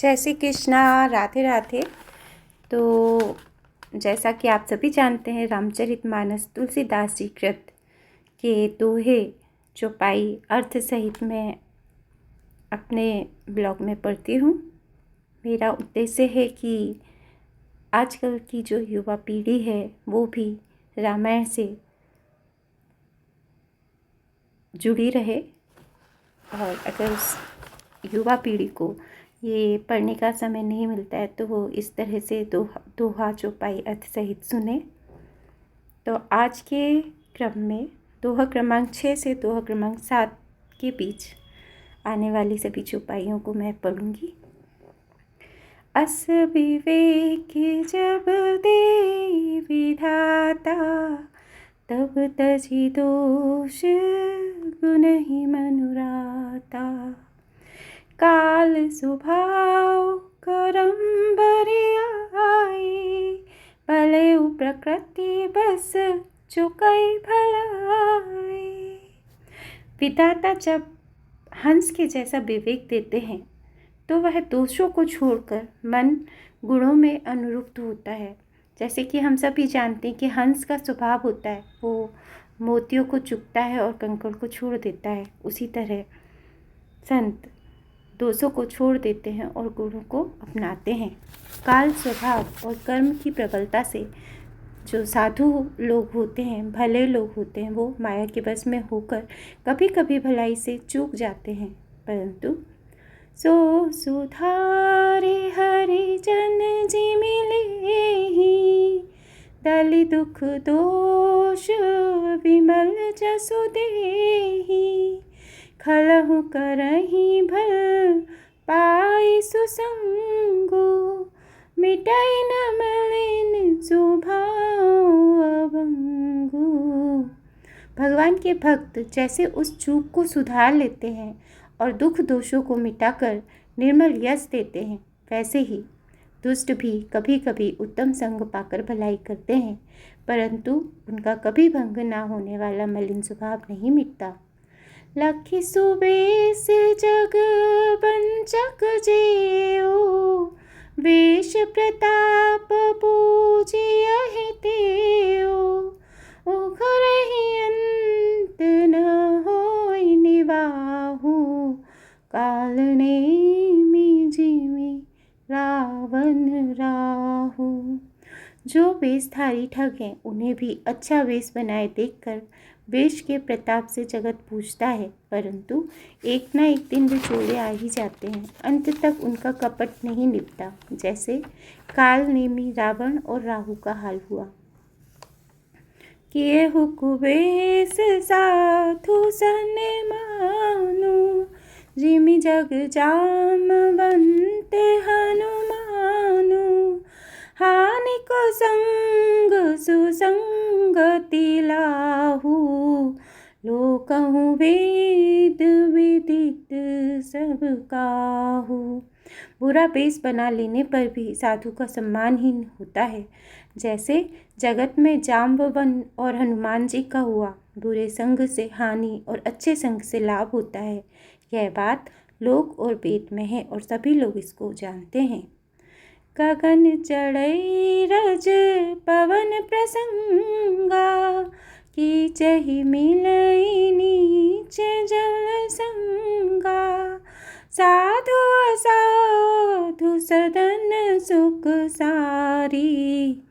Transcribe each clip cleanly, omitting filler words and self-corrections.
जय श्री कृष्णा। राधे राधे। तो जैसा कि आप सभी जानते हैं, रामचरितमानस तुलसीदास जी कृत के दोहे चौपाई अर्थ सहित मैं अपने ब्लॉग में पढ़ती हूँ। मेरा उद्देश्य है कि आजकल की जो युवा पीढ़ी है वो भी रामायण से जुड़ी रहे, और अगर उस युवा पीढ़ी को ये पढ़ने का समय नहीं मिलता है तो वो इस तरह से दोहा चौपाई अर्थ सहित सुने। तो आज के क्रम में दोहा क्रमांक 6 से दोहा क्रमांक 7 के बीच आने वाली सभी चौपाइयों को मैं पढ़ूंगी। अस विवेक जब दे विधाता, तब तजी दोष गुण ही मनुराता। काल स्वभाव करम बरियाई, भले प्रकृति बस चुकई भलाई। विधाता जब हंस के जैसा विवेक देते हैं तो वह दोषों को छोड़कर मन गुणों में अनुरुक्त होता है। जैसे कि हम सभी जानते हैं कि हंस का स्वभाव होता है, वो मोतियों को चुगता है और कंकड़ को छोड़ देता है। उसी तरह संत दोषों को छोड़ देते हैं और गुणों को अपनाते हैं। काल स्वभाव और कर्म की प्रबलता से जो साधु लोग होते हैं, भले लोग होते हैं, वो माया के बस में होकर कभी कभी भलाई से चूक जाते हैं, परंतु सो सुधारे हरि जन जी मिले, दलि दुख दोष विमल जसु देहि। खलहु करहि भल पाई सुसंगो, मिटाई न मलिन स्वभाव अभंगु। भगवान के भक्त जैसे उस चूक को सुधार लेते हैं और दुख दोषों को मिटाकर निर्मल यश देते हैं, वैसे ही दुष्ट भी कभी कभी उत्तम संग पाकर भलाई करते हैं, परंतु उनका कभी भंग ना होने वाला मलिन स्वभाव नहीं मिटता। लखि सुबेश जग बंचक जेओ, वेश प्रताप पूजियहि तेओ। उघरहि अंत न होय निवाहु, काल नेमि जिमि रावण राहु। जो वेशधारी ठग हैं उन्हें भी अच्छा वेश बनाए देखकर वेश के प्रताप से जगत पूजता है, परंतु एक न एक दिन वे चोरे आ ही जाते हैं। अंत तक उनका कपट नहीं निपटा, जैसे काल नेमी रावण और राहु का हाल हुआ। किए हुकुवेश साधु सन मानु, जिमि जग जामवंत हनुमानु। हानि को संग सुसंगति लाहु, लोकहु वेद विदित सब काहू। बुरा वेश बना लेने पर भी साधु का सम्मानहीन होता है, जैसे जगत में जाम्बवन और हनुमान जी का हुआ। बुरे संग से हानि और अच्छे संग से लाभ होता है। यह बात लोक और वेद में है और सभी लोग इसको जानते हैं। गगन चढ़ई रज पवन प्रसंगा, कीचहि मिलई नीच जल संगा। साधु असाधु सदन सुख सारी,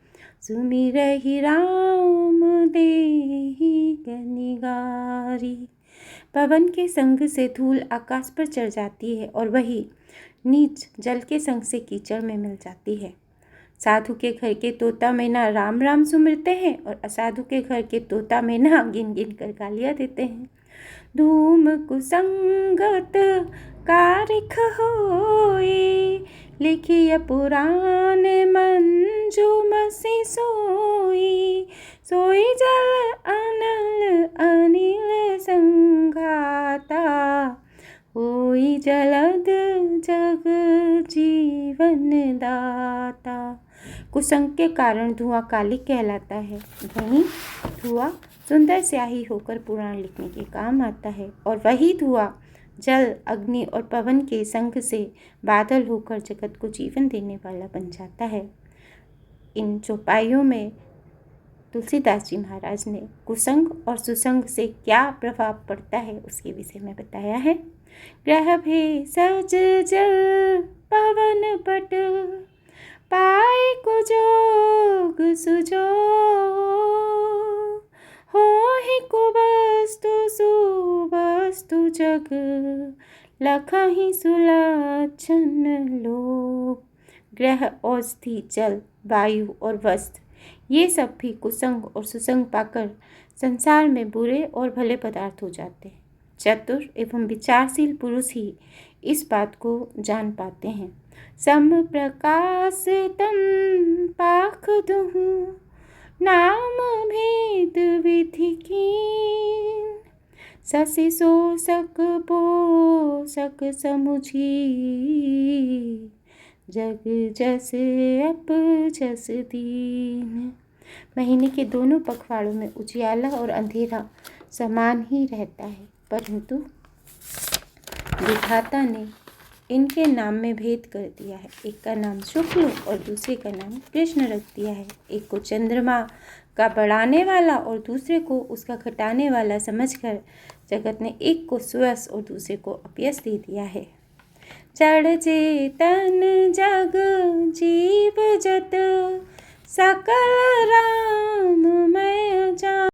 सुमिरहि राम देहि गनिगारी। पवन के संग से धूल आकाश पर चढ़ जाती है और वही नीच जल के संग से कीचड़ में मिल जाती है। साधु के घर के तोता मैना राम राम सुमिरते हैं और असाधु के घर के तोता मैना गिन गिन कर गालियाँ देते हैं। धूम कुसंगत कारिख होई, लिखिय पुराण मंजुम से सोई। सोई जल अनल अनिल संघाता, होई जलद जग जीवन दाता। कुसंग के कारण धुआं काली कहलाता है, वहीं धुआं सुंदर स्याही होकर पुराण लिखने के काम आता है, और वही धुआं जल, अग्नि और पवन के संग से बादल होकर जगत को जीवन देने वाला बन जाता है। इन चौपाइयों में तुलसीदास जी महाराज ने कुसंग और सुसंग से क्या प्रभाव पड़ता है उसके विषय में बताया है। ग्रह भेषज जल पवन पट, पाए को जोग सुजो, होहि कुवस्तु सुवस्तु जग, लखहि सुलक्षण लोग। ग्रह, औषधि, जल, वायु और वस्त्र, ये सब भी कुसंग और सुसंग पाकर संसार में बुरे और भले पदार्थ हो जाते हैं। चतुर एवं विचारशील पुरुष ही इस बात को जान पाते हैं। सम प्रकाशितम पाख दुहु, नाम भेद विधि कीन, शशि शोषक पोषक समुझी, जग जस अप जस दीन। महीने के दोनों पखवाड़ों में उजियाला और अंधेरा समान ही रहता है, परंतु विधाता ने इनके नाम में भेद कर दिया है। एक का नाम शुक्ल और दूसरे का नाम कृष्ण रख दिया है। एक को चंद्रमा का बढ़ाने वाला और दूसरे को उसका घटाने वाला समझकर जगत ने एक को सुयश और दूसरे को अपयश दे दिया है। जड़ चेतन जग जीव जत, सकल राम मैं जान।